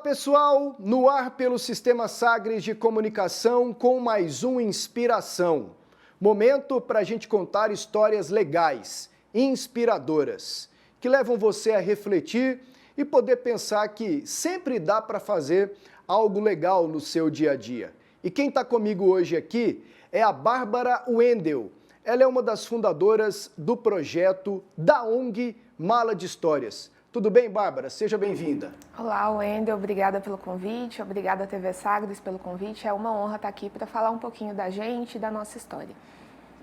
Pessoal, no ar pelo Sistema Sagres de Comunicação com mais um Inspiração. Momento para a gente contar histórias legais, inspiradoras, que levam você a refletir e poder pensar que sempre dá para fazer algo legal no seu dia a dia. E quem está comigo hoje aqui é a Bárbara Wendel. Ela é uma das fundadoras do projeto da ONG Mala de Histórias. Tudo bem, Bárbara? Seja bem-vinda. Olá, Wendel. Obrigada pelo convite. Obrigada, TV Sagres, pelo convite. É uma honra estar aqui para falar um pouquinho da gente e da nossa história.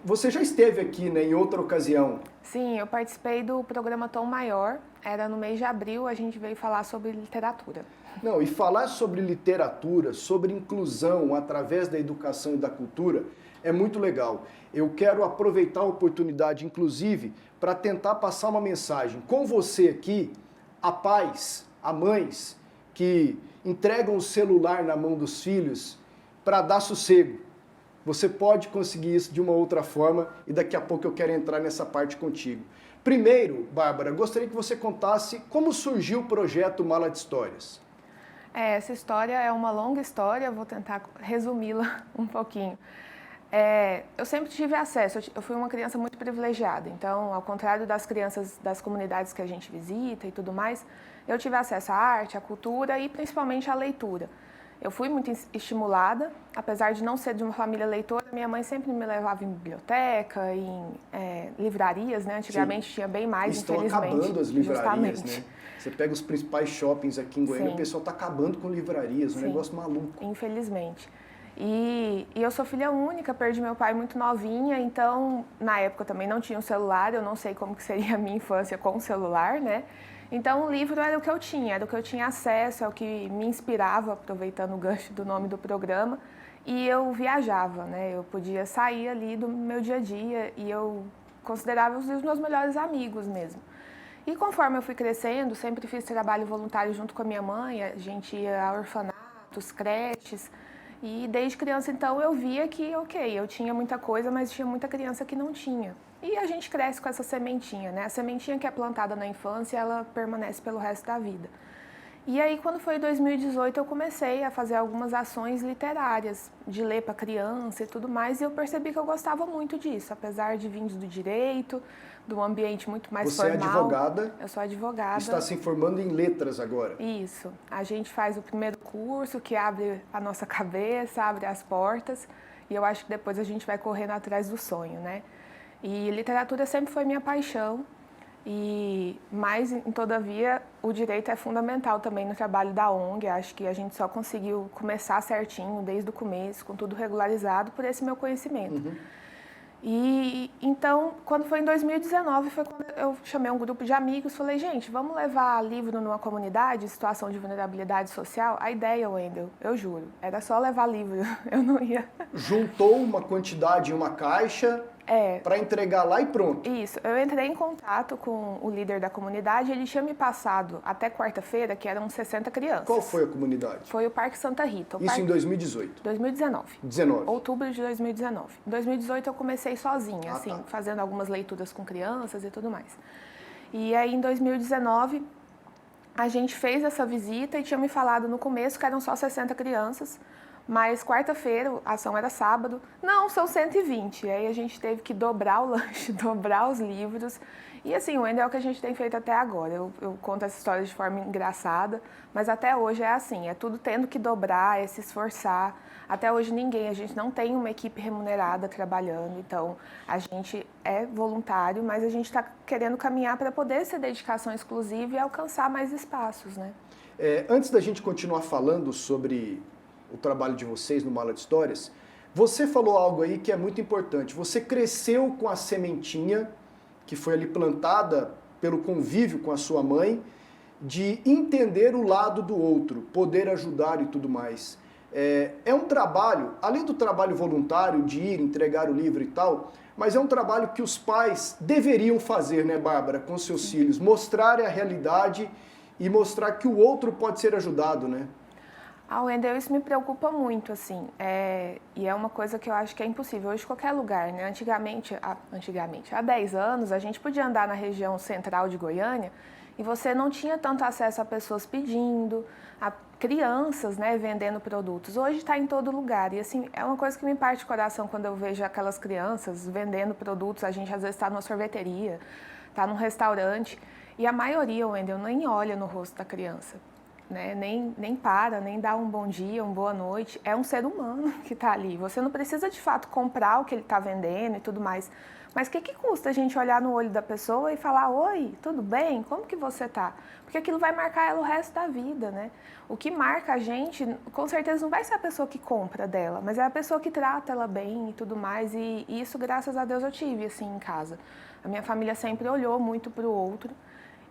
Você já esteve aqui, né, em outra ocasião? Sim, eu participei do programa Tom Maior. Era no mês de abril, a gente veio falar sobre literatura. Não, e falar sobre literatura, sobre inclusão através da educação e da cultura é muito legal. Eu quero aproveitar a oportunidade, inclusive, para tentar passar uma mensagem com você aqui, a pais, a mães que entregam o celular na mão dos filhos para dar sossego. Você pode conseguir isso de uma outra forma e daqui a pouco eu quero entrar nessa parte contigo. Primeiro, Bárbara, gostaria que você contasse como surgiu o projeto Mala de Histórias. Essa história é uma longa história, vou tentar resumi-la um pouquinho. Eu sempre tive acesso, eu fui uma criança muito privilegiada, então, ao contrário das crianças das comunidades que a gente visita e tudo mais, eu tive acesso à arte, à cultura e principalmente à leitura. Eu fui muito estimulada, apesar de não ser de uma família leitora, minha mãe sempre me levava em biblioteca, em livrarias, né? Antigamente Sim. Tinha bem mais, Estão infelizmente. Acabando as livrarias, justamente. né? Você pega os principais shoppings aqui em Goiânia, Sim. o pessoal está acabando com livrarias, um Sim. negócio maluco. Infelizmente. E eu sou filha única, perdi meu pai muito novinha, então na época também não tinha um celular, eu não sei como que seria a minha infância com o celular, né? Então o livro era o que eu tinha, era o que eu tinha acesso, é o que me inspirava, aproveitando o gancho do nome do programa, e eu viajava, né? Eu podia sair ali do meu dia a dia e eu considerava os meus melhores amigos mesmo. E conforme eu fui crescendo, sempre fiz trabalho voluntário junto com a minha mãe, a gente ia a orfanatos, creches. E desde criança, então, eu via que, eu tinha muita coisa, mas tinha muita criança que não tinha. E a gente cresce com essa sementinha, né? A sementinha que é plantada na infância, ela permanece pelo resto da vida. E aí, quando foi em 2018, eu comecei a fazer algumas ações literárias, de ler para criança e tudo mais, e eu percebi que eu gostava muito disso, apesar de vir do direito, de um ambiente muito mais formal. Você é advogada? Eu sou advogada. Está se formando em letras agora. Isso. A gente faz o primeiro curso, que abre a nossa cabeça, abre as portas, e eu acho que depois a gente vai correndo atrás do sonho, né? E literatura sempre foi minha paixão, mas, todavia, o direito é fundamental também no trabalho da ONG. Acho que a gente só conseguiu começar certinho, desde o começo, com tudo regularizado, por esse meu conhecimento. Uhum. E então, quando foi em 2019, foi quando eu chamei um grupo de amigos, falei, gente, vamos levar livro numa comunidade, situação de vulnerabilidade social? A ideia, Wendel, eu juro, era só levar livro, eu não ia... Juntou uma quantidade em uma caixa para entregar lá e pronto. Isso, eu entrei em contato com o líder da comunidade, ele tinha me passado até quarta-feira, que eram 60 crianças. Qual foi a comunidade? Foi o Parque Santa Rita. Isso em 2018? 2019. 19. Outubro de 2019. Em 2018 eu comecei sozinha, fazendo algumas leituras com crianças e tudo mais. E aí em 2019 a gente fez essa visita e tinha me falado no começo que eram só 60 crianças, mas quarta-feira, a ação era sábado, não, são 120. E aí a gente teve que dobrar o lanche, dobrar os livros. E assim, o Wendel é o que a gente tem feito até agora. Eu conto essa história de forma engraçada, mas até hoje é assim, é tudo tendo que dobrar, é se esforçar. Até hoje a gente não tem uma equipe remunerada trabalhando, então a gente é voluntário, mas a gente está querendo caminhar para poder ser dedicação exclusiva e alcançar mais espaços, né? Antes da gente continuar falando sobre o trabalho de vocês no Mala de Histórias, você falou algo aí que é muito importante. Você cresceu com a sementinha que foi ali plantada pelo convívio com a sua mãe, de entender o lado do outro, poder ajudar e tudo mais. É um trabalho, além do trabalho voluntário, de ir entregar o livro e tal, mas é um trabalho que os pais deveriam fazer, né, Bárbara, com seus filhos, mostrar a realidade e mostrar que o outro pode ser ajudado, né? Wendel, isso me preocupa muito, assim, e é uma coisa que eu acho que é impossível hoje em qualquer lugar, né? Antigamente, há 10 anos, a gente podia andar na região central de Goiânia e você não tinha tanto acesso a pessoas pedindo, crianças, né, vendendo produtos. Hoje está em todo lugar e assim é uma coisa que me parte o coração quando eu vejo aquelas crianças vendendo produtos. A gente às vezes está numa sorveteria, está num restaurante e a maioria, Wendel, nem olha no rosto da criança, né? Nem para, nem dá um bom dia, uma boa noite. É um ser humano que está ali. Você não precisa de fato comprar o que ele está vendendo e tudo mais. Mas o que custa a gente olhar no olho da pessoa e falar: oi, tudo bem? Como que você tá? Porque aquilo vai marcar ela o resto da vida, né? O que marca a gente, com certeza, não vai ser a pessoa que compra dela, mas é a pessoa que trata ela bem e tudo mais. E isso, graças a Deus, eu tive, assim, em casa. A minha família sempre olhou muito pro outro.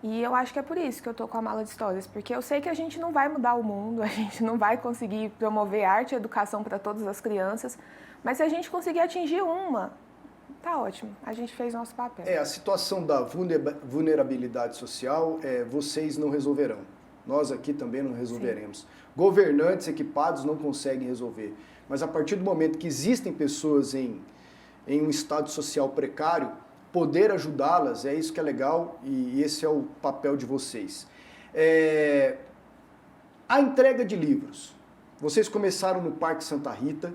E eu acho que é por isso que eu tô com a Mala de Histórias, porque eu sei que a gente não vai mudar o mundo, a gente não vai conseguir promover arte e educação para todas as crianças, mas se a gente conseguir atingir uma, tá ótimo, a gente fez nosso papel. A situação da vulnerabilidade social, vocês não resolverão. Nós aqui também não resolveremos. Sim. Governantes equipados não conseguem resolver. Mas a partir do momento que existem pessoas em um estado social precário, poder ajudá-las, é isso que é legal e esse é o papel de vocês. A entrega de livros. Vocês começaram no Parque Santa Rita,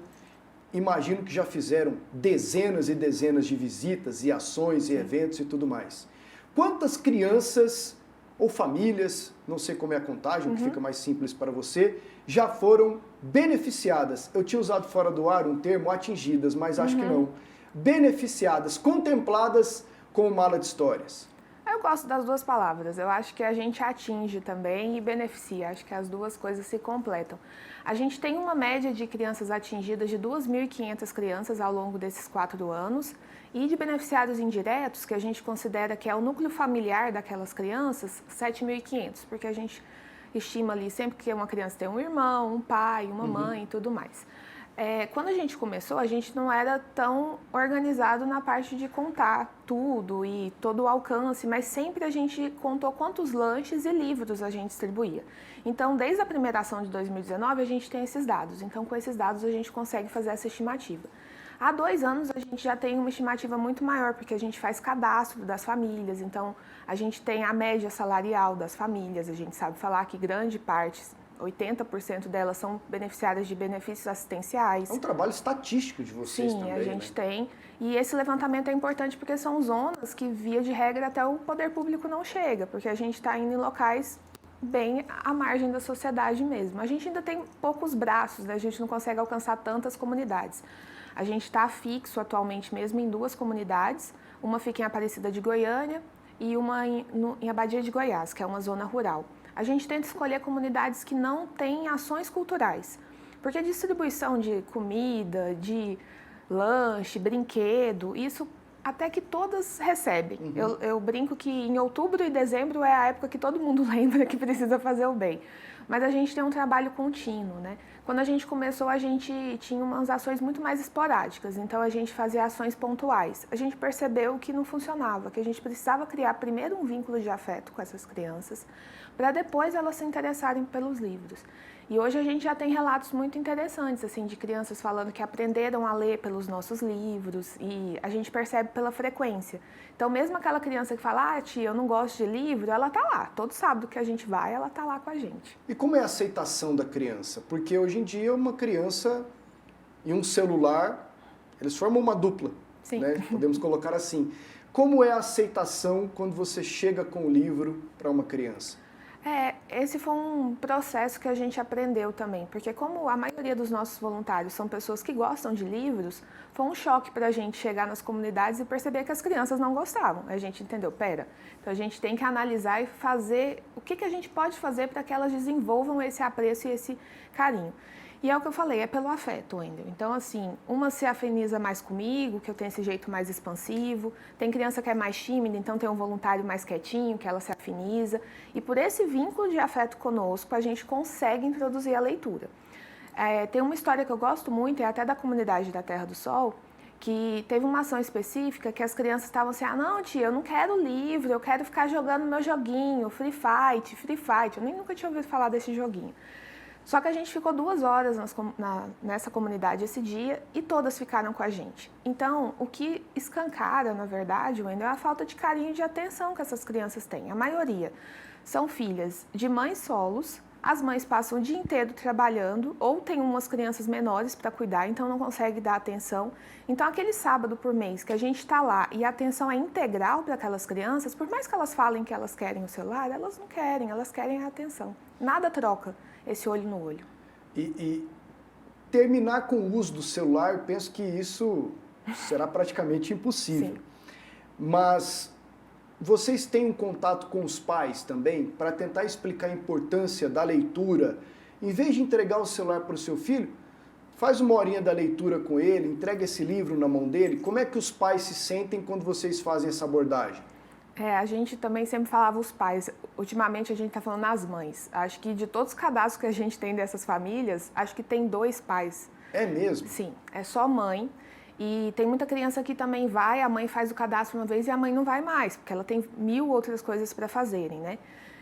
imagino que já fizeram dezenas e dezenas de visitas e ações e eventos e tudo mais. Quantas crianças ou famílias, não sei como é a contagem, que fica mais simples para você, já foram beneficiadas? Eu tinha usado fora do ar um termo atingidas, mas acho que não. Beneficiadas, contempladas com o Mala de Histórias. Eu gosto das duas palavras. Eu acho que a gente atinge também e beneficia. Acho que as duas coisas se completam. A gente tem uma média de crianças atingidas de 2.500 crianças ao longo desses 4 anos e de beneficiários indiretos, que a gente considera que é o núcleo familiar daquelas crianças, 7.500, porque a gente estima ali sempre que uma criança tem um irmão, um pai, uma mãe e tudo mais. Quando a gente começou, a gente não era tão organizado na parte de contar tudo e todo o alcance, mas sempre a gente contou quantos lanches e livros a gente distribuía. Então, desde a primeira ação de 2019, a gente tem esses dados. Então, com esses dados, a gente consegue fazer essa estimativa. Há 2 anos, a gente já tem uma estimativa muito maior, porque a gente faz cadastro das famílias. Então, a gente tem a média salarial das famílias. A gente sabe falar que grande parte, 80% delas são beneficiárias de benefícios assistenciais. É um trabalho estatístico de vocês também, Sim, a gente né? tem. E esse levantamento é importante porque são zonas que, via de regra, até o poder público não chega, porque a gente está indo em locais bem à margem da sociedade mesmo. A gente ainda tem poucos braços, né? A gente não consegue alcançar tantas comunidades. A gente está fixo atualmente mesmo em 2 comunidades, uma fica em Aparecida de Goiânia e uma em Abadia de Goiás, que é uma zona rural. A gente tenta escolher comunidades que não têm ações culturais, porque a distribuição de comida, de lanche, brinquedo, isso até que todas recebem. Eu brinco que em outubro e dezembro é a época que todo mundo lembra que precisa fazer o bem. Mas a gente tem um trabalho contínuo, né? Quando a gente começou, a gente tinha umas ações muito mais esporádicas, então a gente fazia ações pontuais. A gente percebeu que não funcionava, que a gente precisava criar primeiro um vínculo de afeto com essas crianças, para depois elas se interessarem pelos livros. E hoje a gente já tem relatos muito interessantes, assim, de crianças falando que aprenderam a ler pelos nossos livros e a gente percebe pela frequência. Então, mesmo aquela criança que fala: tia, eu não gosto de livro, ela tá lá. Todo sábado que a gente vai, ela tá lá com a gente. E como é a aceitação da criança? Porque hoje em dia uma criança e um celular, eles formam uma dupla, Sim. Né? Podemos colocar assim. Como é a aceitação quando você chega com o livro para uma criança? Esse foi um processo que a gente aprendeu também, porque como a maioria dos nossos voluntários são pessoas que gostam de livros, foi um choque para a gente chegar nas comunidades e perceber que as crianças não gostavam. A gente entendeu, então a gente tem que analisar e fazer o que a gente pode fazer para que elas desenvolvam esse apreço e esse carinho. E é o que eu falei, é pelo afeto, Wendel. Então, assim, uma se afiniza mais comigo, que eu tenho esse jeito mais expansivo. Tem criança que é mais tímida, então tem um voluntário mais quietinho, que ela se afiniza. E por esse vínculo de afeto conosco, a gente consegue introduzir a leitura. Tem uma história que eu gosto muito, é até da comunidade da Terra do Sol, que teve uma ação específica que as crianças estavam assim: não, tia, eu não quero livro, eu quero ficar jogando meu joguinho, Free Fight. Eu nem nunca tinha ouvido falar desse joguinho. Só que a gente ficou 2 horas nessa comunidade esse dia e todas ficaram com a gente. Então, o que escancara, na verdade, Wendel, é a falta de carinho e de atenção que essas crianças têm. A maioria são filhas de mães solos, as mães passam o dia inteiro trabalhando, ou tem umas crianças menores para cuidar, então não consegue dar atenção. Então, aquele sábado por mês que a gente está lá e a atenção é integral para aquelas crianças, por mais que elas falem que elas querem o celular, elas não querem, elas querem a atenção. Nada troca esse olho no olho. E terminar com o uso do celular, eu penso que isso será praticamente impossível. Sim. Mas vocês têm um contato com os pais também para tentar explicar a importância da leitura? Em vez de entregar o celular para o seu filho, faz uma horinha da leitura com ele, entrega esse livro na mão dele. Como é que os pais se sentem quando vocês fazem essa abordagem? A gente também sempre falava os pais. Ultimamente a gente está falando as mães. Acho que de todos os cadastros que a gente tem dessas famílias, acho que tem 2 pais. É mesmo? Sim, é só mãe. E tem muita criança que também vai, a mãe faz o cadastro uma vez e a mãe não vai mais, porque ela tem 1000 outras coisas para fazerem, né?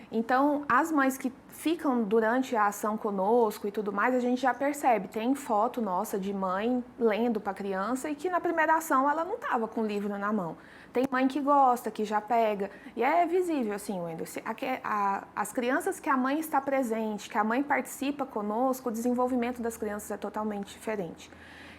Então, as mães que ficam durante a ação conosco e tudo mais, a gente já percebe. Tem foto nossa de mãe lendo para a criança e que na primeira ação ela não estava com o livro na mão. Tem mãe que gosta, que já pega. E é visível, assim, Wendel. As crianças que a mãe está presente, que a mãe participa conosco, o desenvolvimento das crianças é totalmente diferente.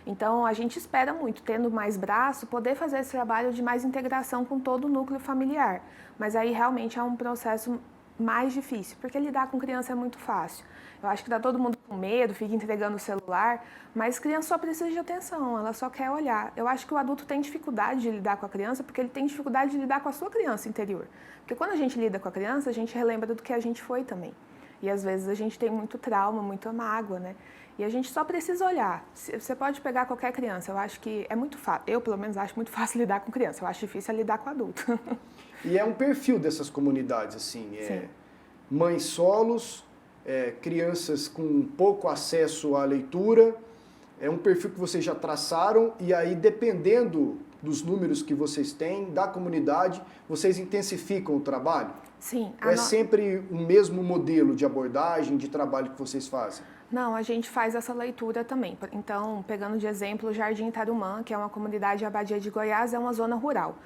Então, a gente espera muito, tendo mais braço, poder fazer esse trabalho de mais integração com todo o núcleo familiar. Mas aí, realmente, é um processo mais difícil, porque lidar com criança é muito fácil. Eu acho que dá todo mundo com medo, fica entregando o celular, mas criança só precisa de atenção, ela só quer olhar. Eu acho que o adulto tem dificuldade de lidar com a criança, porque ele tem dificuldade de lidar com a sua criança interior. Porque quando a gente lida com a criança, a gente relembra do que a gente foi também. E às vezes a gente tem muito trauma, muita mágoa, né? E a gente só precisa olhar. Você pode pegar qualquer criança, eu acho que é muito fácil. Eu, pelo menos, acho muito fácil lidar com criança. Eu acho difícil lidar com adulto. E é um perfil dessas comunidades, assim, mães solos, crianças com pouco acesso à leitura, é um perfil que vocês já traçaram e aí, dependendo dos números que vocês têm, da comunidade, vocês intensificam o trabalho? Sim. Ou é sempre o mesmo modelo de abordagem, de trabalho que vocês fazem? Não, a gente faz essa leitura também. Então, pegando de exemplo o Jardim Tarumã, que é uma comunidade Abadia de Goiás, é uma zona rural.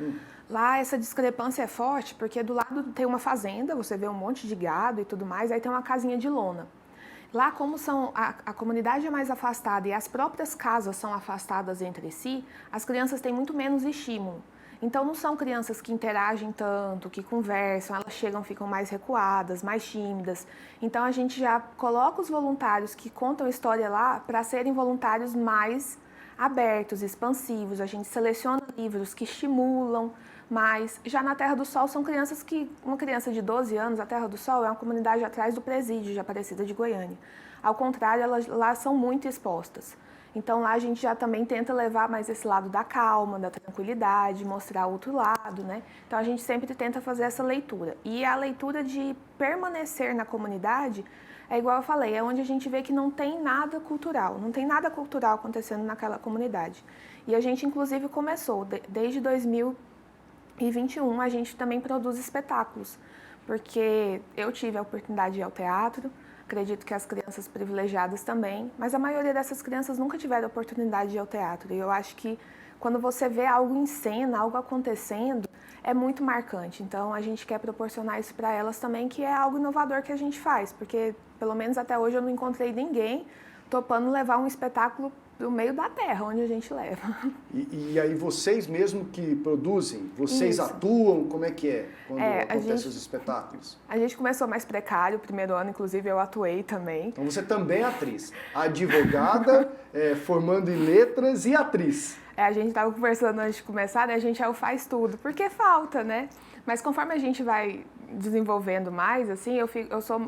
Lá essa discrepância é forte porque do lado tem uma fazenda, você vê um monte de gado e tudo mais, aí tem uma casinha de lona. Lá, como a comunidade é mais afastada e as próprias casas são afastadas entre si, as crianças têm muito menos estímulo. Então, não são crianças que interagem tanto, que conversam, elas chegam, ficam mais recuadas, mais tímidas. Então, a gente já coloca os voluntários que contam história lá para serem voluntários mais abertos, expansivos. A gente seleciona livros que estimulam mais. Já na Terra do Sol, são crianças que... Uma criança de 12 anos, a Terra do Sol é uma comunidade atrás do presídio de Aparecida de Goiânia. Ao contrário, elas lá são muito expostas. Então, lá a gente já também tenta levar mais esse lado da calma, da tranquilidade, mostrar outro lado, né? Então, a gente sempre tenta fazer essa leitura. E a leitura de permanecer na comunidade, é igual eu falei, é onde a gente vê que não tem nada cultural, não tem nada cultural acontecendo naquela comunidade. E a gente, inclusive, começou, desde 2021, a gente também produz espetáculos, porque eu tive a oportunidade de ir ao teatro, acredito que as crianças privilegiadas também, mas a maioria dessas crianças nunca tiveram a oportunidade de ir ao teatro. E eu acho que quando você vê algo em cena, algo acontecendo, é muito marcante. Então, a gente quer proporcionar isso para elas também, que é algo inovador que a gente faz, porque, pelo menos até hoje, eu não encontrei ninguém topando levar um espetáculo do meio da terra, onde a gente leva. E aí vocês mesmo que produzem, vocês atuam, como é que é quando acontecem os espetáculos? A gente começou mais precário, o primeiro ano, inclusive eu atuei também. Então você também é atriz, advogada, formando em letras e atriz. A gente estava conversando antes de começar, né? A gente faz tudo, porque falta, né? Mas conforme a gente vai desenvolvendo mais, assim,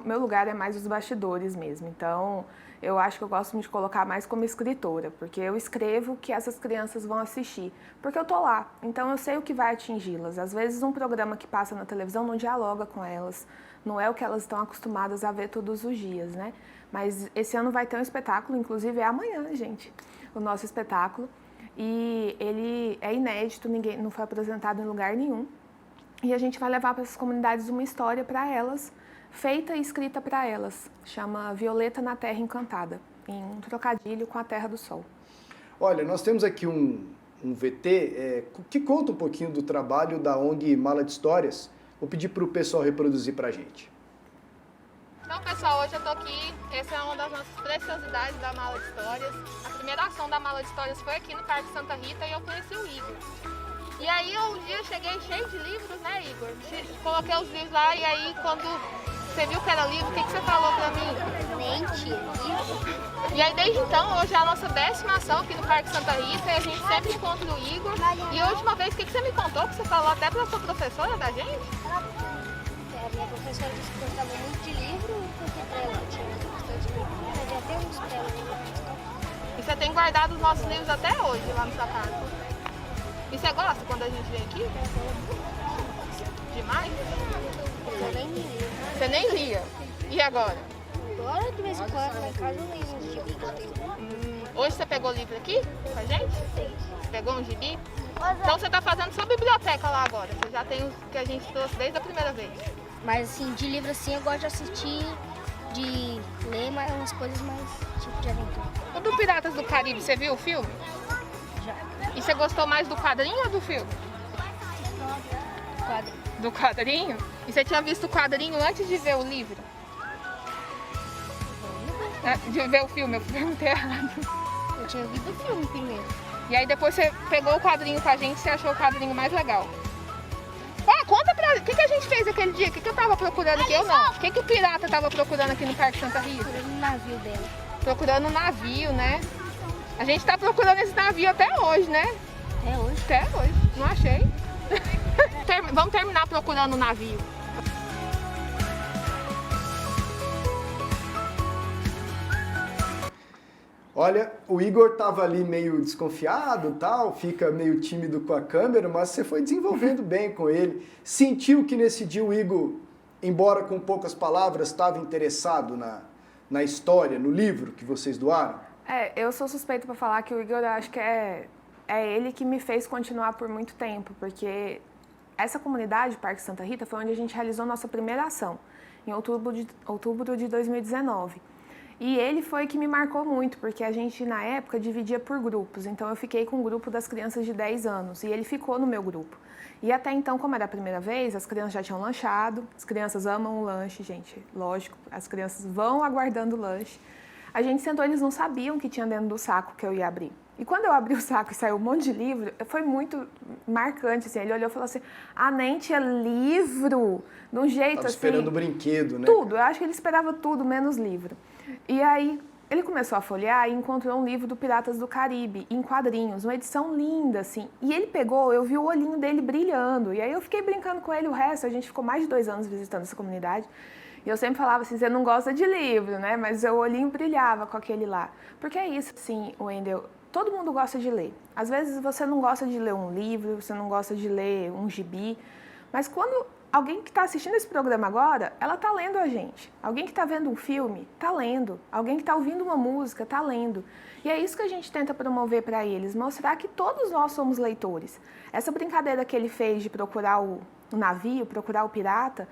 meu lugar é mais os bastidores mesmo. Então, eu acho que eu gosto de me colocar mais como escritora, porque eu escrevo o que essas crianças vão assistir, porque eu tô lá, então eu sei o que vai atingi-las. Às vezes um programa que passa na televisão não dialoga com elas, não é o que elas estão acostumadas a ver todos os dias, né? Mas esse ano vai ter um espetáculo, inclusive é amanhã, gente, o nosso espetáculo, e ele é inédito, ninguém não foi apresentado em lugar nenhum, e a gente vai levar para essas comunidades uma história para elas, feita e escrita para elas, chama Violeta na Terra Encantada, em um trocadilho com a Terra do Sol. Olha, nós temos aqui um VT que conta um pouquinho do trabalho da ONG Mala de Histórias. Vou pedir para o pessoal reproduzir para a gente. Então, pessoal, hoje eu tô aqui, essa é uma das nossas preciosidades da Mala de Histórias. A primeira ação da Mala de Histórias foi aqui no Parque Santa Rita e eu conheci o Igor. E aí, um dia eu cheguei cheio de livros, né, Igor? Coloquei os livros lá e aí, quando você viu que era livro, o que você falou pra mim? Mentira. E aí, desde então, hoje é a nossa 10ª ação aqui no Parque Santa Rita e a gente sempre encontra o Igor. E a última vez, o que você me contou? Que você falou até pra sua professora da gente? A minha professora disse que gostava muito de livro, porque pra ela tinha bastante livro. Eu já tenho uns pra ela. E você tem guardado os nossos livros até hoje lá na sua casa? E você gosta quando a gente vem aqui? Demais? Eu nem li. Você nem lia. E agora? Agora, de vez em quando, lá em casa eu leio uns gibi que eu tenho. Hoje você pegou livro aqui com a gente? Você pegou um gibi? Então você está fazendo sua biblioteca lá agora. Você já tem os que a gente trouxe desde a primeira vez. Mas assim, de livro assim, eu gosto de assistir, de ler mais umas coisas mais tipo de aventura. O do Piratas do Caribe, você viu o filme? Já. E você gostou mais do quadrinho ou do filme? Quadrinho. Do quadrinho? E você tinha visto o quadrinho antes de ver o livro? De ver o filme, eu perguntei errado. Eu tinha visto o filme primeiro. E aí depois você pegou o quadrinho com a gente e você achou o quadrinho mais legal. Ah, conta pra... O que a gente fez aquele dia? O que eu tava procurando aqui? Eu não. O que o pirata tava procurando aqui no Parque Santa Rita? Procurando o navio dela. Procurando um navio, né? A gente tá procurando esse navio até hoje, né? Até hoje. Até hoje. Não achei. Vamos terminar procurando o navio. Olha, o Igor estava ali meio desconfiado, tal, fica meio tímido com a câmera, mas você foi desenvolvendo bem com ele. Sentiu que nesse dia o Igor, embora com poucas palavras, estava interessado na história, no livro que vocês doaram? Eu sou suspeita para falar que o Igor, eu acho que é ele que me fez continuar por muito tempo, porque essa comunidade, Parque Santa Rita, foi onde a gente realizou nossa primeira ação, em outubro de 2019. E ele foi que me marcou muito, porque a gente, na época, dividia por grupos. Então, eu fiquei com o grupo das crianças de 10 anos e ele ficou no meu grupo. E até então, como era a primeira vez, as crianças já tinham lanchado. As crianças amam o lanche, gente, lógico. As crianças vão aguardando o lanche. A gente sentou, eles não sabiam que tinha dentro do saco que eu ia abrir. E quando eu abri o saco e saiu um monte de livro, foi muito marcante, assim. Ele olhou e falou assim, nem tinha livro, de um jeito Tava assim... esperando brinquedo, né? Tudo, eu acho que ele esperava tudo, menos livro. E aí, ele começou a folhear e encontrou um livro do Piratas do Caribe, em quadrinhos, uma edição linda, assim. E ele pegou, eu vi o olhinho dele brilhando. E aí eu fiquei brincando com ele o resto, a gente ficou mais de 2 anos visitando essa comunidade. E eu sempre falava assim, você não gosta de livro, né? Mas o olhinho brilhava com aquele lá. Porque é isso, assim, Wendel, todo mundo gosta de ler. Às vezes você não gosta de ler um livro, você não gosta de ler um gibi, mas quando alguém que está assistindo esse programa agora, ela está lendo a gente. Alguém que está vendo um filme, está lendo. Alguém que está ouvindo uma música, está lendo. E é isso que a gente tenta promover para eles, mostrar que todos nós somos leitores. Essa brincadeira que ele fez de procurar o navio, procurar o pirata,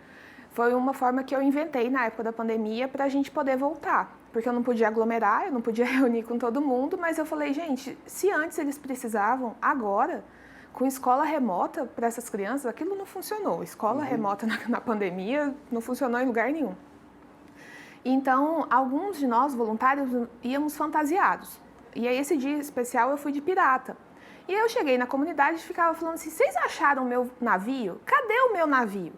foi uma forma que eu inventei na época da pandemia para a gente poder voltar. Porque eu não podia aglomerar, eu não podia reunir com todo mundo, mas eu falei, gente, se antes eles precisavam, agora, com escola remota para essas crianças, aquilo não funcionou. Escola remota na pandemia não funcionou em lugar nenhum. Então, alguns de nós, voluntários, íamos fantasiados. E aí, esse dia especial, eu fui de pirata. E aí eu cheguei na comunidade e ficava falando assim, vocês acharam o meu navio? Cadê o meu navio?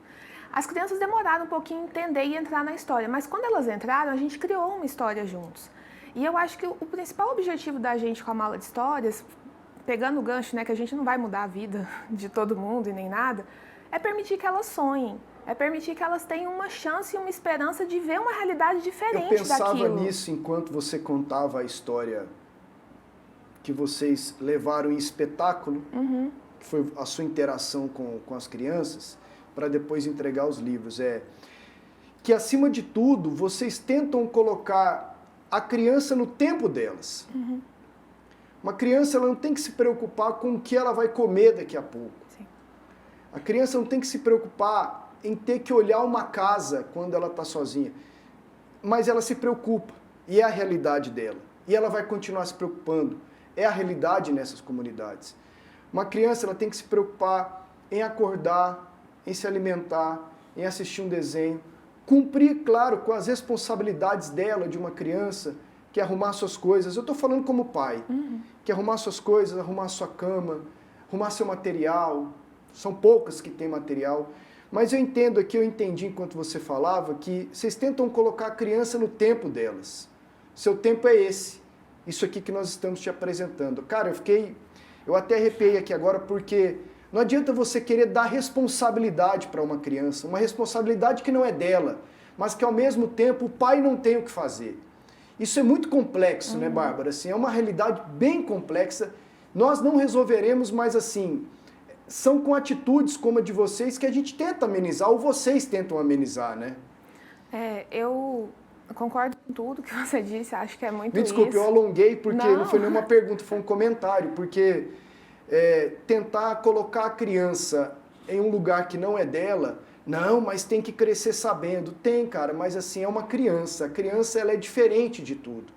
As crianças demoraram um pouquinho a entender e entrar na história, mas quando elas entraram, a gente criou uma história juntos. E eu acho que o principal objetivo da gente com a Mala de Histórias, pegando o gancho, né, que a gente não vai mudar a vida de todo mundo e nem nada, é permitir que elas sonhem, é permitir que elas tenham uma chance e uma esperança de ver uma realidade diferente daquilo. Eu pensava nisso enquanto você contava a história que vocês levaram em espetáculo, que foi a sua interação com as crianças, para depois entregar os livros. Que, acima de tudo, vocês tentam colocar a criança no tempo delas. Uma criança ela não tem que se preocupar com o que ela vai comer daqui a pouco. Sim. A criança não tem que se preocupar em ter que olhar uma casa quando ela está sozinha. Mas ela se preocupa, e é a realidade dela. E ela vai continuar se preocupando. É a realidade nessas comunidades. Uma criança ela tem que se preocupar em acordar, em se alimentar, em assistir um desenho, cumprir, claro, com as responsabilidades dela, de uma criança, que é arrumar suas coisas. Eu estou falando como pai, que é arrumar suas coisas, arrumar sua cama, arrumar seu material. São poucas que têm material. Mas eu entendi enquanto você falava, que vocês tentam colocar a criança no tempo delas. Seu tempo é esse. Isso aqui que nós estamos te apresentando. Cara, eu até arrepiei aqui agora, porque não adianta você querer dar responsabilidade para uma criança, uma responsabilidade que não é dela, mas que ao mesmo tempo o pai não tem o que fazer. Isso é muito complexo, né, Bárbara? Assim, é uma realidade bem complexa. Nós não resolveremos, mas assim, são com atitudes como a de vocês que a gente tenta amenizar, ou vocês tentam amenizar, né? Eu concordo com tudo que você disse, acho que é muito isso. Me desculpe, eu alonguei porque não foi nenhuma pergunta, foi um comentário, porque tentar colocar a criança em um lugar que não é dela, não, mas tem que crescer sabendo. Tem, cara, mas assim, é uma criança. A criança, ela é diferente de tudo.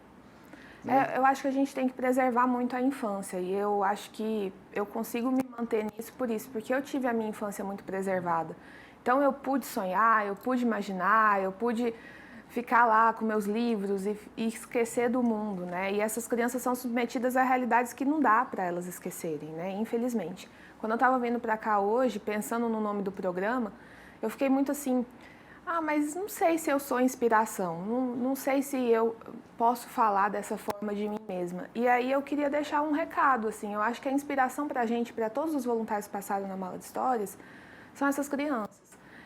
Né? Eu acho que a gente tem que preservar muito a infância, e eu acho que eu consigo me manter nisso por isso, porque eu tive a minha infância muito preservada. Então eu pude sonhar, eu pude imaginar, eu pude ficar lá com meus livros e esquecer do mundo, né? E essas crianças são submetidas a realidades que não dá para elas esquecerem, né? Infelizmente. Quando eu estava vindo para cá hoje, pensando no nome do programa, eu fiquei muito assim, mas não sei se eu sou inspiração, não sei se eu posso falar dessa forma de mim mesma. E aí eu queria deixar um recado, assim, eu acho que a inspiração para a gente, para todos os voluntários que passaram na Mala de Histórias, são essas crianças.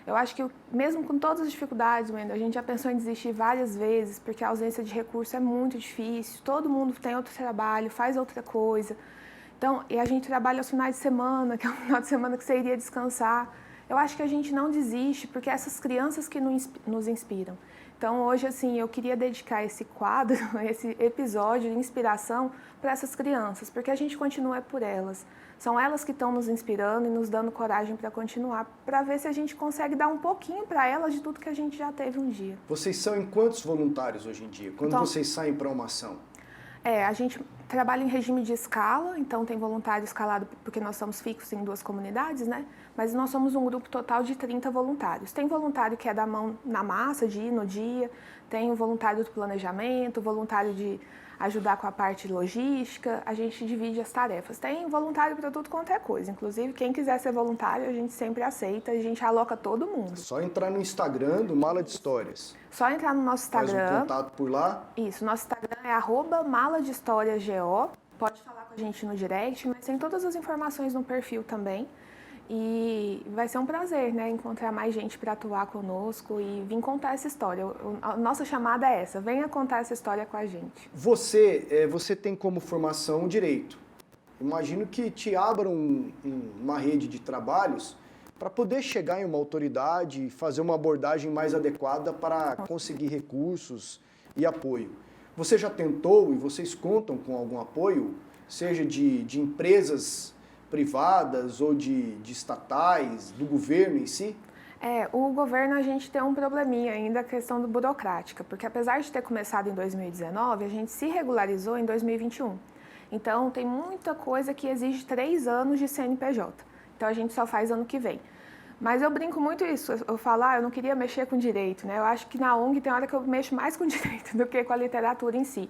Eu acho que mesmo com todas as dificuldades, Wendel, a gente já pensou em desistir várias vezes, porque a ausência de recurso é muito difícil, todo mundo tem outro trabalho, faz outra coisa. Então, e a gente trabalha aos finais de semana, que é um final de semana que você iria descansar. Eu acho que a gente não desiste, porque é essas crianças que nos inspiram. Então, hoje, assim, eu queria dedicar esse quadro, esse episódio de inspiração para essas crianças, porque a gente continua por elas. São elas que estão nos inspirando e nos dando coragem para continuar, para ver se a gente consegue dar um pouquinho para elas de tudo que a gente já teve um dia. Vocês são em quantos voluntários hoje em dia? Quando vocês saem para uma ação? A gente trabalha em regime de escala, então tem voluntário escalado porque nós somos fixos em 2 comunidades, né? Mas nós somos um grupo total de 30 voluntários. Tem voluntário que é da mão na massa, de ir no dia, tem o voluntário do planejamento, voluntário de ajudar com a parte logística, a gente divide as tarefas. Tem voluntário para tudo quanto é coisa, inclusive quem quiser ser voluntário a gente sempre aceita, a gente aloca todo mundo. É só entrar no Instagram do Mala de Histórias. Só entrar no nosso Instagram. Faz um contato por lá. Isso, nosso Instagram é @maladehistoriasgo. Pode falar com a gente no direct, mas tem todas as informações no perfil também. E vai ser um prazer, né, encontrar mais gente para atuar conosco e vir contar essa história. A nossa chamada é essa, venha contar essa história com a gente. Você tem como formação um direito. Imagino que te abram uma rede de trabalhos para poder chegar em uma autoridade e fazer uma abordagem mais adequada para conseguir recursos e apoio. Você já tentou e vocês contam com algum apoio, seja de empresas privadas ou de estatais, do governo em si? O governo a gente tem um probleminha ainda, a questão do burocrática, porque apesar de ter começado em 2019, a gente se regularizou em 2021. Então, tem muita coisa que exige 3 anos de CNPJ. Então, a gente só faz ano que vem. Mas eu brinco muito isso, eu falo, eu não queria mexer com direito, né? Eu acho que na ONG tem hora que eu mexo mais com direito do que com a literatura em si.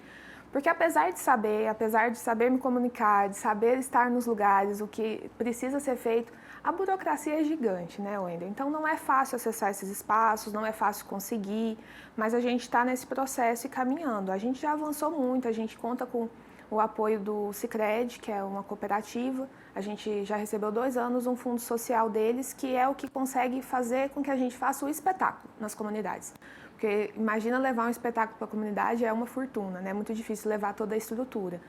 Porque apesar de saber me comunicar, de saber estar nos lugares, o que precisa ser feito, a burocracia é gigante, né, Wendel? Então não é fácil acessar esses espaços, não é fácil conseguir, mas a gente está nesse processo e caminhando. A gente já avançou muito, a gente conta com o apoio do Sicredi, que é uma cooperativa. A gente já recebeu 2 anos um fundo social deles, que é o que consegue fazer com que a gente faça o espetáculo nas comunidades. Porque imagina levar um espetáculo para a comunidade, é uma fortuna, né? É muito difícil levar toda a estrutura.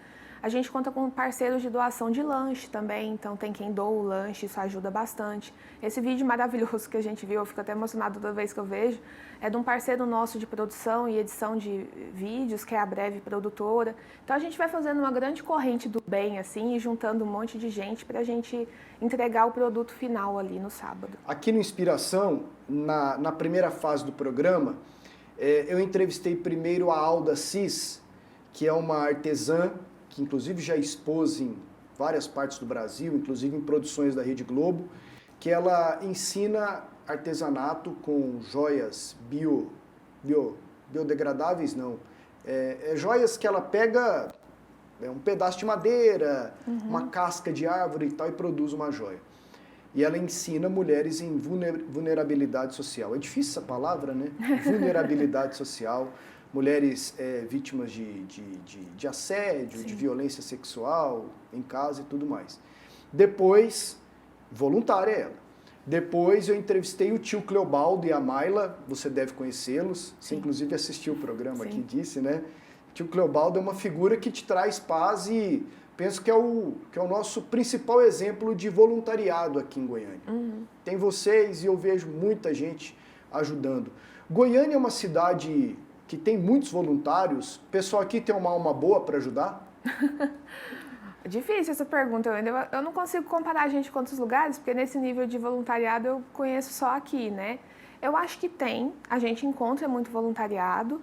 A gente conta com parceiros de doação de lanche também, então tem quem doa o lanche, isso ajuda bastante. Esse vídeo maravilhoso que a gente viu, eu fico até emocionada toda vez que eu vejo, é de um parceiro nosso de produção e edição de vídeos, que é a Breve Produtora. Então a gente vai fazendo uma grande corrente do bem, assim, e juntando um monte de gente para a gente entregar o produto final ali no sábado. Aqui no Inspiração, na primeira fase do programa, eu entrevistei primeiro a Alda Cis, que é uma artesã, que inclusive já expôs em várias partes do Brasil, inclusive em produções da Rede Globo, que ela ensina artesanato com joias biodegradáveis, não. Joias que ela pega um pedaço de madeira, uma casca de árvore e tal, e produz uma joia. E ela ensina mulheres em vulnerabilidade social. É difícil essa palavra, né? Vulnerabilidade social. Mulheres vítimas de assédio, de violência sexual em casa e tudo mais. Depois, voluntária ela. Depois eu entrevistei o tio Cleobaldo e a Mayla, você deve conhecê-los, você inclusive assistiu o programa aqui, disse, né? O tio Cleobaldo é uma figura que te traz paz e penso que é o nosso principal exemplo de voluntariado aqui em Goiânia. Tem vocês e eu vejo muita gente ajudando. Goiânia é uma cidade que tem muitos voluntários. O pessoal aqui tem uma alma boa para ajudar? É difícil essa pergunta, eu não consigo comparar a gente com outros lugares, porque nesse nível de voluntariado eu conheço só aqui, né? Eu acho que a gente encontra muito voluntariado,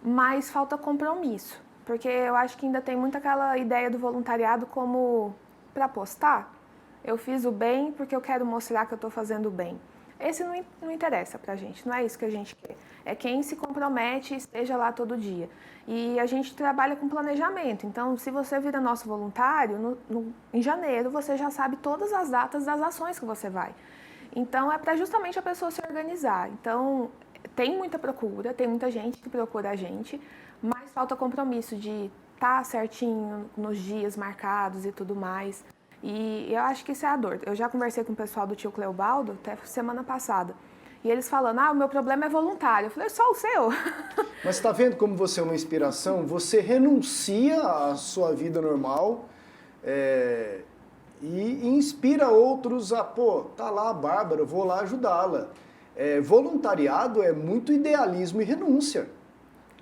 mas falta compromisso, porque eu acho que ainda tem muito aquela ideia do voluntariado como para postar. Eu fiz o bem porque eu quero mostrar que eu estou fazendo o bem. Esse não interessa pra gente, não é isso que a gente quer. É quem se compromete e esteja lá todo dia. E a gente trabalha com planejamento. Então, se você vira nosso voluntário, em janeiro você já sabe todas as datas das ações que você vai. Então, é para justamente a pessoa se organizar. Então, tem muita procura, tem muita gente que procura a gente, mas falta compromisso de estar certinho nos dias marcados e tudo mais. E eu acho que isso é a dor. Eu já conversei com o pessoal do tio Cleobaldo, até semana passada. E eles falando, o meu problema é voluntário. Eu falei, só o seu. Mas está vendo como você é uma inspiração? Você renuncia à sua vida normal e inspira outros a, tá lá a Bárbara, eu vou lá ajudá-la. Voluntariado é muito idealismo e renúncia.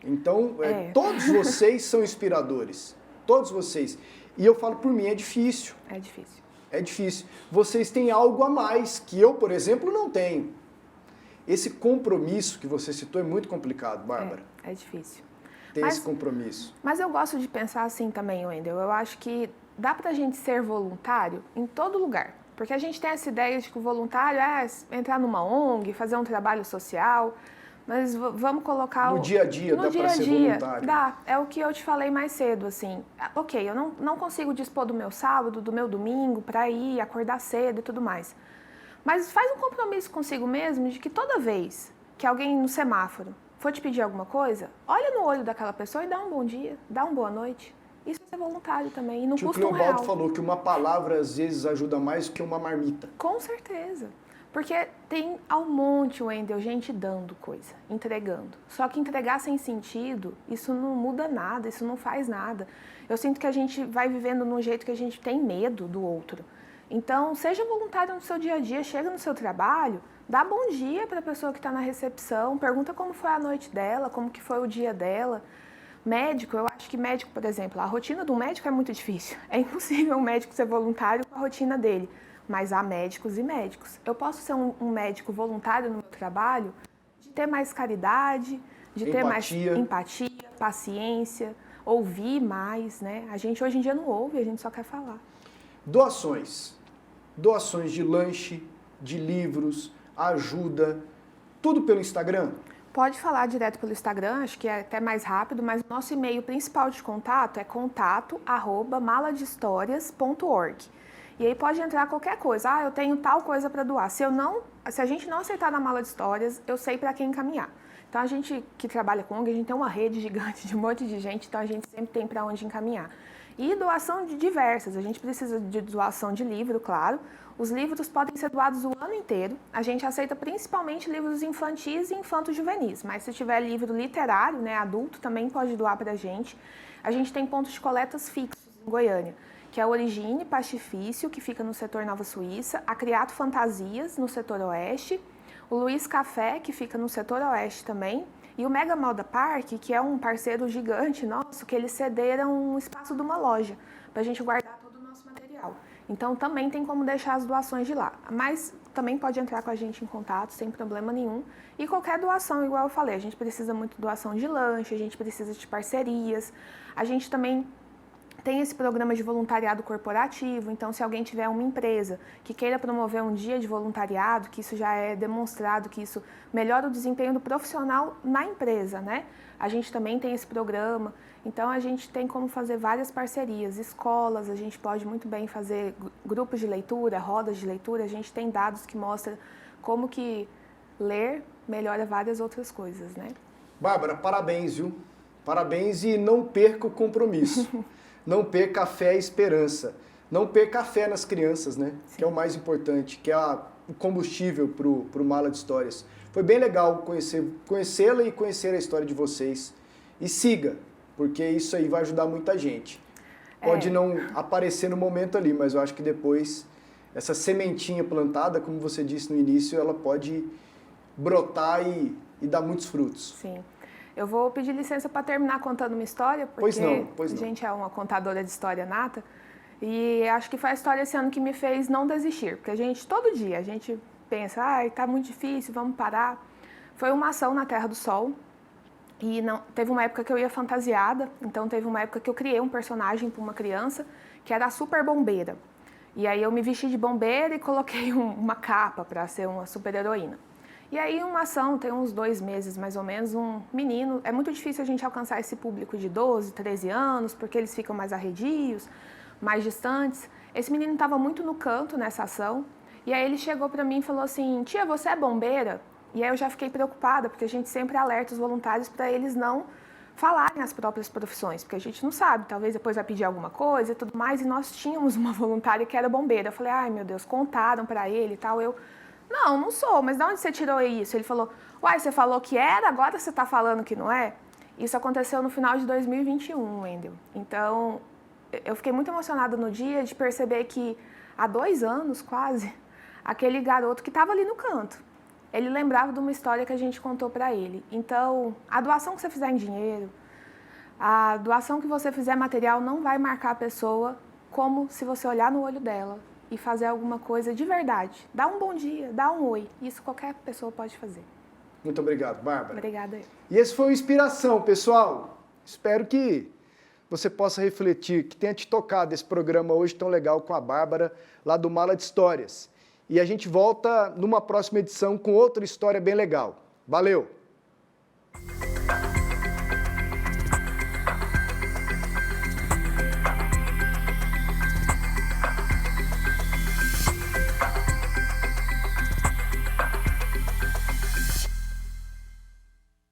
Então, todos vocês são inspiradores. Todos vocês. E eu falo por mim, é difícil. É difícil. É difícil. Vocês têm algo a mais que eu, por exemplo, não tenho. Esse compromisso que você citou é muito complicado, Bárbara. É difícil. Esse compromisso. Mas eu gosto de pensar assim também, Wendel. Eu acho que dá pra gente ser voluntário em todo lugar. Porque a gente tem essa ideia de que o voluntário é entrar numa ONG, fazer um trabalho social. Mas vamos colocar... No dia a dia dá para ser voluntário? Dá. É o que eu te falei mais cedo, assim. Ok, eu não consigo dispor do meu sábado, do meu domingo, para ir, acordar cedo e tudo mais. Mas faz um compromisso consigo mesmo de que toda vez que alguém no semáforo for te pedir alguma coisa, olha no olho daquela pessoa e dá um bom dia, dá uma boa noite. Isso é ser voluntário também, e não custa R$1. O Cleobaldo real. falou que uma palavra às vezes ajuda mais do que uma marmita. Com certeza. Porque tem ao monte, Wendel, gente dando coisa, entregando. Só que entregar sem sentido, isso não muda nada, isso não faz nada. Eu sinto que a gente vai vivendo num jeito que a gente tem medo do outro. Então, seja voluntário no seu dia a dia, chega no seu trabalho, dá bom dia para a pessoa que está na recepção, pergunta como foi a noite dela, como que foi o dia dela. Médico, eu acho que médico, por exemplo, a rotina do médico é muito difícil. É impossível um médico ser voluntário com a rotina dele. Mas há médicos e médicos. Eu posso ser um médico voluntário no meu trabalho, de ter mais caridade, de ter mais empatia, paciência, ouvir mais, né? A gente hoje em dia não ouve, a gente só quer falar. Doações. Doações de lanche, de livros, ajuda, tudo pelo Instagram? Pode falar direto pelo Instagram, acho que é até mais rápido, mas o nosso e-mail principal de contato é contato@maladehistorias.org. E aí pode entrar qualquer coisa. Eu tenho tal coisa para doar. Se a gente não aceitar na mala de histórias, eu sei para quem encaminhar. Então a gente que trabalha com ONG, a gente tem uma rede gigante de um monte de gente, então a gente sempre tem para onde encaminhar. E doação de diversas. A gente precisa de doação de livro, claro. Os livros podem ser doados o ano inteiro. A gente aceita principalmente livros infantis e infanto-juvenis, mas se tiver livro literário, né, adulto, também pode doar para a gente. A gente tem pontos de coletas fixos em Goiânia, que é o Origine Pastifício, que fica no setor Nova Suíça, a Criato Fantasias, no setor Oeste, o Luiz Café, que fica no setor Oeste também, e o Mega Moda Park, que é um parceiro gigante nosso, que eles cederam um espaço de uma loja, para a gente guardar todo o nosso material. Então, também tem como deixar as doações de lá. Mas também pode entrar com a gente em contato, sem problema nenhum. E qualquer doação, igual eu falei, a gente precisa muito de doação de lanche, a gente precisa de parcerias, a gente também Tem esse programa de voluntariado corporativo, então se alguém tiver uma empresa que queira promover um dia de voluntariado, que isso já é demonstrado, que isso melhora o desempenho do profissional na empresa, né? A gente também tem esse programa, então a gente tem como fazer várias parcerias, escolas, a gente pode muito bem fazer grupos de leitura, rodas de leitura, a gente tem dados que mostram como que ler melhora várias outras coisas, né? Bárbara, parabéns, viu? Parabéns e não perca o compromisso. Não perca a fé e a esperança. Não perca a fé nas crianças, né? Sim. Que é o mais importante, que é o combustível pro Mala de Histórias. Foi bem legal conhecê-la e conhecer a história de vocês. E siga, porque isso aí vai ajudar muita gente. Pode não aparecer no momento ali, mas eu acho que depois, essa sementinha plantada, como você disse no início, ela pode brotar e dar muitos frutos. Sim. Eu vou pedir licença para terminar contando uma história, porque pois não. A gente é uma contadora de história nata, e acho que foi a história esse ano que me fez não desistir, porque todo dia, a gente pensa, tá muito difícil, vamos parar. Foi uma ação na Terra do Sol, e teve uma época que eu ia fantasiada, então teve uma época que eu criei um personagem para uma criança, que era a super bombeira. E aí eu me vesti de bombeira e coloquei uma capa para ser uma super heroína. E aí uma ação, tem uns 2 meses mais ou menos, um menino, é muito difícil a gente alcançar esse público de 12, 13 anos, porque eles ficam mais arredios, mais distantes. Esse menino estava muito no canto nessa ação, e aí ele chegou para mim e falou assim, tia, você é bombeira? E aí eu já fiquei preocupada, porque a gente sempre alerta os voluntários para eles não falarem as próprias profissões, porque a gente não sabe, talvez depois vai pedir alguma coisa e tudo mais, e nós tínhamos uma voluntária que era bombeira. Eu falei, ai meu Deus, contaram para ele e tal, não sou, mas de onde você tirou isso? Ele falou, você falou que era, agora você está falando que não é? Isso aconteceu no final de 2021, Wendel. Então, eu fiquei muito emocionada no dia de perceber que há 2 anos, quase, aquele garoto que estava ali no canto, ele lembrava de uma história que a gente contou para ele. Então, a doação que você fizer em dinheiro, a doação que você fizer material não vai marcar a pessoa como se você olhar no olho dela e fazer alguma coisa de verdade. Dá um bom dia, dá um oi. Isso qualquer pessoa pode fazer. Muito obrigado, Bárbara. Obrigada. E esse foi o Inspiração, pessoal. Espero que você possa refletir, que tenha te tocado esse programa hoje tão legal com a Bárbara, lá do Mala de Histórias. E a gente volta numa próxima edição com outra história bem legal. Valeu!